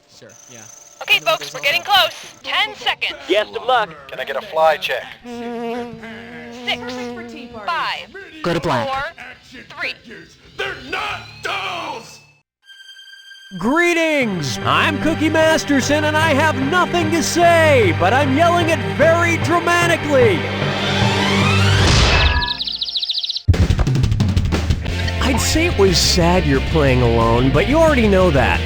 Sure, yeah. Okay, folks, we're getting close. 10 seconds. Best of luck. Can I get a fly check? 6, 5, Go to black. 4, 3. They're not dolls! Greetings! I'm Cookie Masterson and I have nothing to say, but I'm yelling it very dramatically. I'd say it was sad you're playing alone, but you already know that.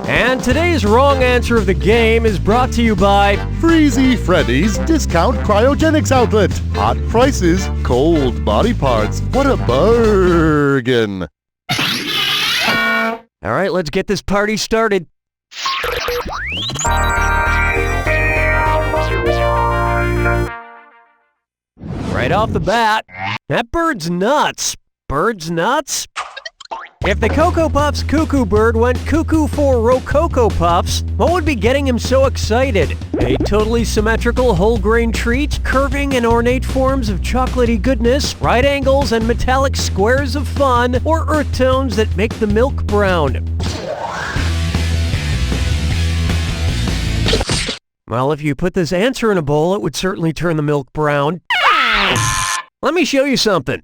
And today's wrong answer of the game is brought to you by Freezy, Freddie's discount cryogenics outlet. Hot prices, cold body parts. What a bargain! All right, let's get this party started. Right off the bat, that bird's nuts. Bird's nuts? If the Cocoa Puffs cuckoo bird went cuckoo for Rococo Puffs, what would be getting him so excited? A totally symmetrical whole grain treat, curving and ornate forms of chocolatey goodness, right angles and metallic squares of fun, or earth tones that make the milk brown? Well, if you put this answer in a bowl, it would certainly turn the milk brown. Let me show you something.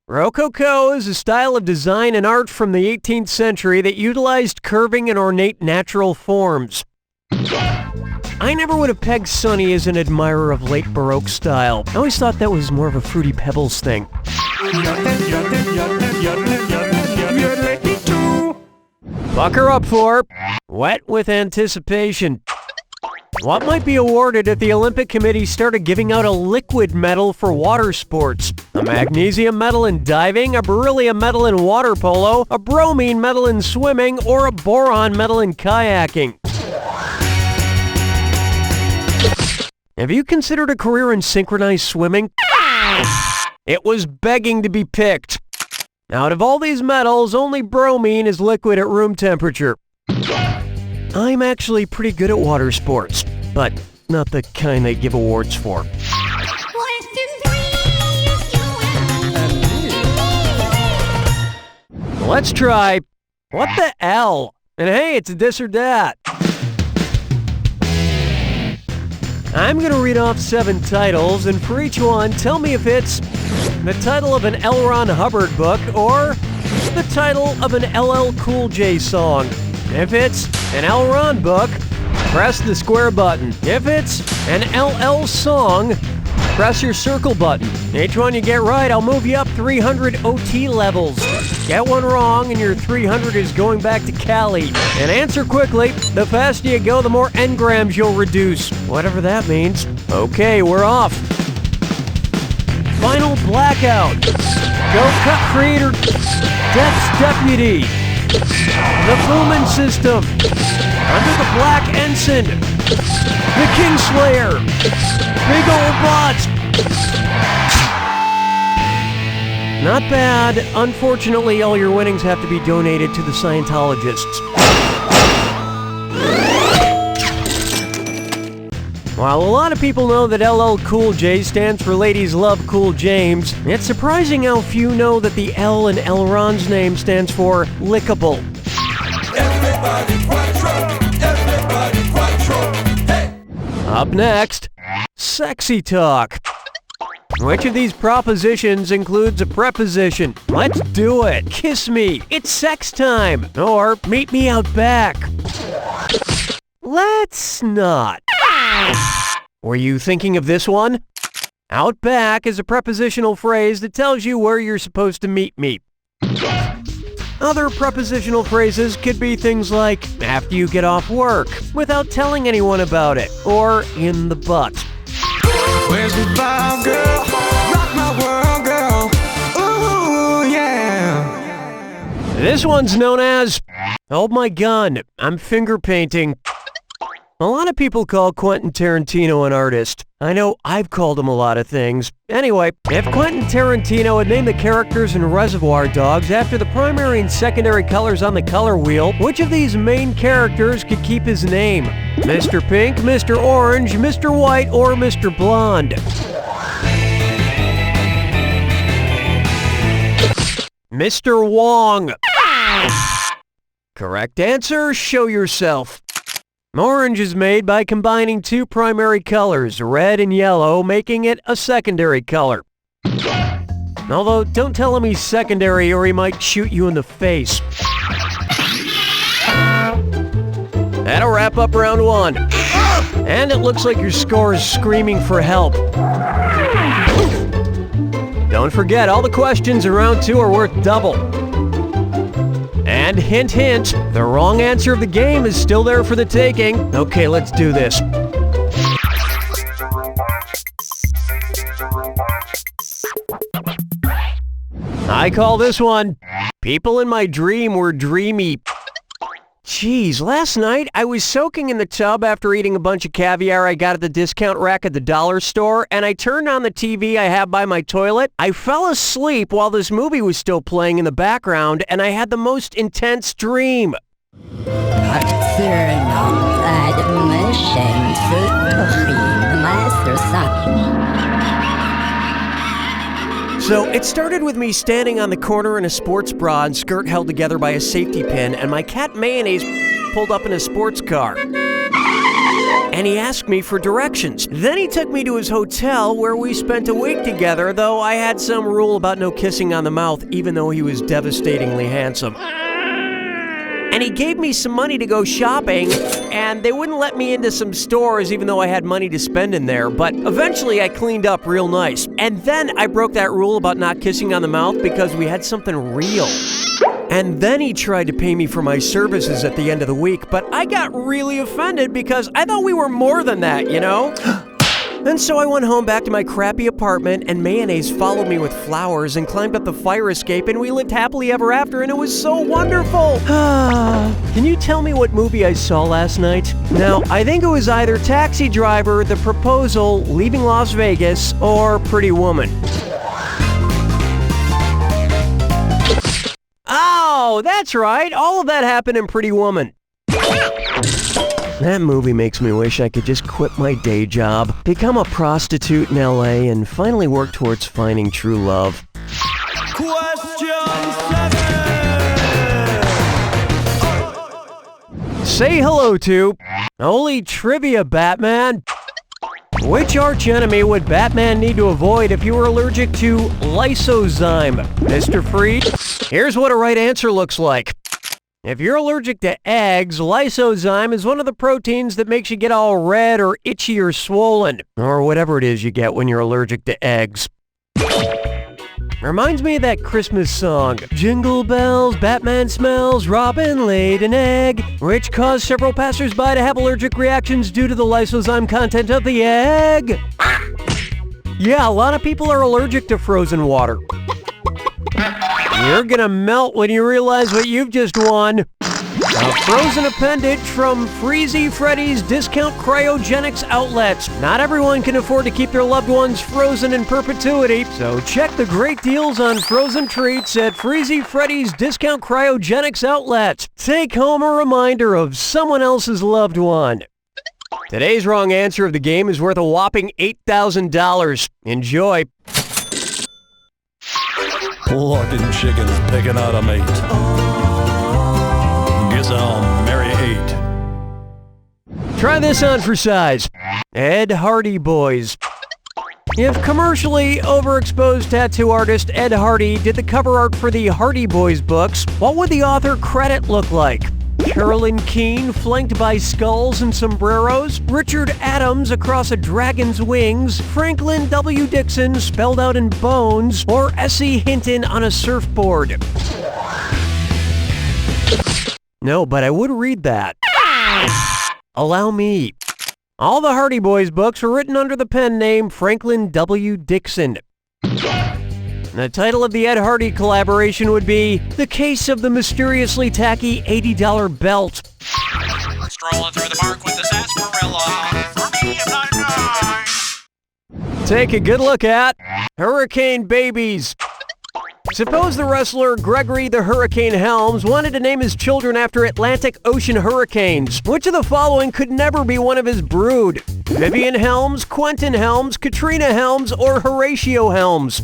Rococo is a style of design and art from the 18th century that utilized curving and ornate natural forms. I never would have pegged Sonny as an admirer of late Baroque style. I always thought that was more of a Fruity Pebbles thing. Bucker up for Wet with Anticipation. What might be awarded if the Olympic Committee started giving out a liquid medal for water sports? A magnesium medal in diving, a beryllium medal in water polo, a bromine medal in swimming, or a boron medal in kayaking? Have you considered a career in synchronized swimming? It was begging to be picked. Out of all these medals, only bromine is liquid at room temperature. I'm actually pretty good at water sports, but not the kind they give awards for. Let's try, what the L? And hey, it's a this or that. I'm gonna read off 7 titles, and for each one, tell me if it's the title of an L. Ron Hubbard book or the title of an LL Cool J song. If it's an L. Ron book, press the square button. If it's an LL song, press your circle button. Each one you get right, I'll move you up 300 OT levels. Get one wrong and your 300 is going back to Cali. And answer quickly. The faster you go, the more engrams you'll reduce. Whatever that means. Okay, we're off. Final Blackout. Go Cut Creator. Death's Deputy. The Fullman System. Under the Black Ensign. The Kingslayer. Big Ol' Bot. Not bad. Unfortunately, all your winnings have to be donated to the Scientologists. While a lot of people know that LL Cool J stands for Ladies Love Cool James, it's surprising how few know that the L in L. Ron's name stands for lickable. Everybody quattro, hey! Up next, sexy talk. Which of these propositions includes a preposition? Let's do it. Kiss me. It's sex time. Or meet me out back. Let's not. Were you thinking of this one? Out back is a prepositional phrase that tells you where you're supposed to meet me. Other prepositional phrases could be things like after you get off work, without telling anyone about it, or in the butt. Where's the vibe, girl? Rock my world, girl. Ooh, yeah. This one's known as hold my gun, I'm finger painting. A lot of people call Quentin Tarantino an artist. I know I've called him a lot of things. Anyway, if Quentin Tarantino had named the characters in Reservoir Dogs after the primary and secondary colors on the color wheel, which of these main characters could keep his name? Mr. Pink, Mr. Orange, Mr. White, or Mr. Blonde? Mr. Wong. Correct answer, show yourself. Orange is made by combining two primary colors, red and yellow, making it a secondary color. Although, don't tell him he's secondary or he might shoot you in the face. That'll wrap up round 1. And it looks like your score is screaming for help. Don't forget, all the questions in round 2 are worth double. And hint, hint, the wrong answer of the game is still there for the taking. Okay, let's do this. I call this one, People in My Dream Were Dreamy. Jeez, last night I was soaking in the tub after eating a bunch of caviar I got at the discount rack at the dollar store, and I turned on the TV I have by my toilet. I fell asleep while this movie was still playing in the background, and I had the most intense dream. So it started with me standing on the corner in a sports bra and skirt held together by a safety pin, and my cat Mayonnaise pulled up in a sports car. And he asked me for directions. Then he took me to his hotel where we spent a week together, though I had some rule about no kissing on the mouth, even though he was devastatingly handsome. And he gave me some money to go shopping, and they wouldn't let me into some stores even though I had money to spend in there, but eventually I cleaned up real nice. And then I broke that rule about not kissing on the mouth because we had something real. And then he tried to pay me for my services at the end of the week, but I got really offended because I thought we were more than that, you know? And so I went home back to my crappy apartment, and Mayonnaise followed me with flowers and climbed up the fire escape, and we lived happily ever after, and it was so wonderful. Can you tell me what movie I saw last night? Now, I think it was either Taxi Driver, The Proposal, Leaving Las Vegas, or Pretty Woman. Oh, that's right. All of that happened in Pretty Woman. That movie makes me wish I could just quit my day job, become a prostitute in LA, and finally work towards finding true love. Question 7. Say hello to Holy Trivia, Batman. Which archenemy would Batman need to avoid if you were allergic to lysozyme? Mr. Freed, here's what a right answer looks like. If you're allergic to eggs, lysozyme is one of the proteins that makes you get all red or itchy or swollen, or whatever it is you get when you're allergic to eggs. Reminds me of that Christmas song, Jingle Bells, Batman Smells, Robin Laid an Egg, which caused several passersby to have allergic reactions due to the lysozyme content of the egg. Yeah, a lot of people are allergic to frozen water. You're gonna melt when you realize what you've just won. A frozen appendage from Freezy Freddie's discount cryogenics outlets. Not everyone can afford to keep their loved ones frozen in perpetuity, so check the great deals on frozen treats at Freezy Freddie's discount cryogenics outlet. Take home a reminder of someone else's loved one. Today's wrong answer of the game is worth a whopping $8,000. Enjoy. Plucking chickens, picking out a mate. Guess I'll marry 8. Try this on for size. Ed Hardy Boys. If commercially overexposed tattoo artist Ed Hardy did the cover art for the Hardy Boys books, what would the author credit look like? Carolyn Keene flanked by skulls and sombreros, Richard Adams across a dragon's wings, Franklin W. Dixon spelled out in bones, or S.E. Hinton on a surfboard. No, but I would read that. Allow me. All the Hardy Boys books were written under the pen name Franklin W. Dixon. The title of the Ed Hardy collaboration would be The Case of the Mysteriously Tacky $80 Belt. Strolling through the park with the sarsaparilla. For me, if not nine. Take a good look at Hurricane Babies. Suppose the wrestler Gregory the Hurricane Helms wanted to name his children after Atlantic Ocean hurricanes. Which of the following could never be one of his brood? Vivian Helms, Quentin Helms, Katrina Helms, or Horatio Helms?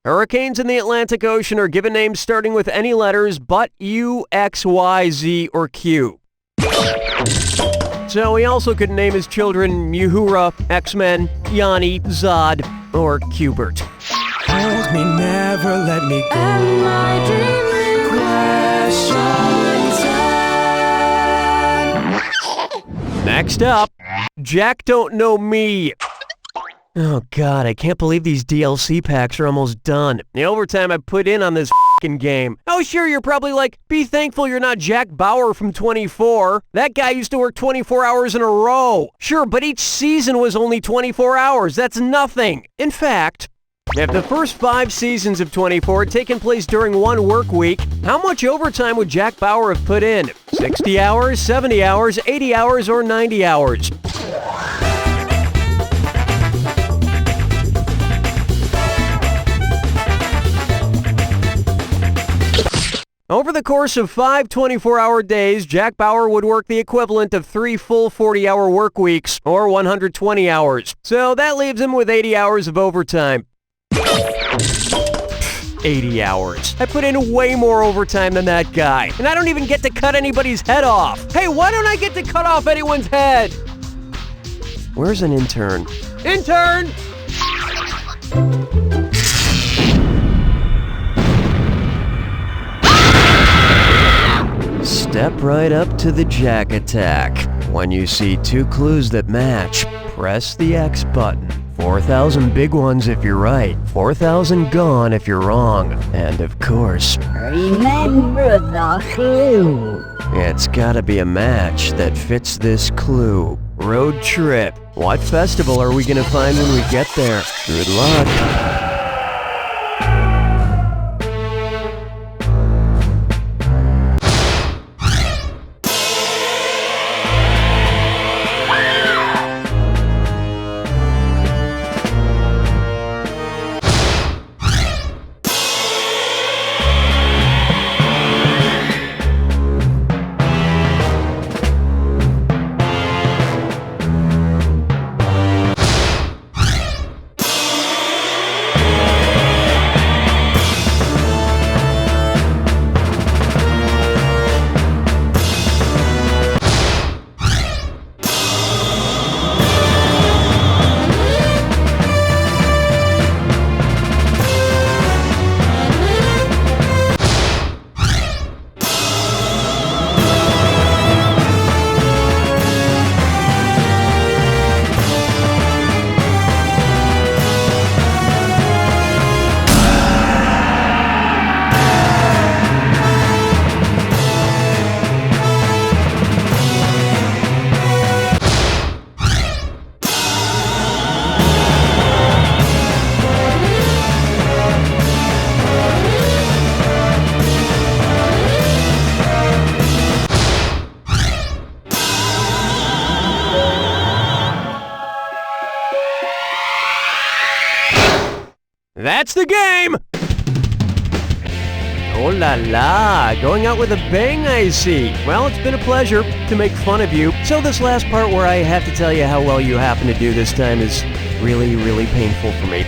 Hurricanes in the Atlantic Ocean are given names starting with any letters but U, X, Y, Z, or Q. So he also could name his children Uhura, X-Men, Yanni, Zod, or Qbert. Hold me, never let me go. Next up, Jack Don't Know Me. Oh god, I can't believe these DLC packs are almost done. The overtime I put in on this f***ing game. Oh sure, you're probably like, be thankful you're not Jack Bauer from 24. That guy used to work 24 hours in a row. Sure, but each season was only 24 hours. That's nothing. In fact, if the first 5 seasons of 24 had taken place during one work week, how much overtime would Jack Bauer have put in? 60 hours, 70 hours, 80 hours, or 90 hours? Over the course of 5 24-hour days, Jack Bauer would work the equivalent of 3 full 40-hour work weeks, or 120 hours. So that leaves him with 80 hours of overtime. 80 hours. I put in way more overtime than that guy, and I don't even get to cut anybody's head off. Hey, why don't I get to cut off anyone's head? Where's an intern? Intern! Step right up to the Jack attack. When you see 2 clues that match, press the X button. 4,000 big ones if you're right, 4,000 gone if you're wrong. And of course, remember the clue. It's gotta be a match that fits this clue. Road trip. What festival are we gonna find when we get there? Good luck. That's the game! Oh la la, going out with a bang I see. Well, it's been a pleasure to make fun of you. So this last part where I have to tell you how well you happen to do this time is really, really painful for me.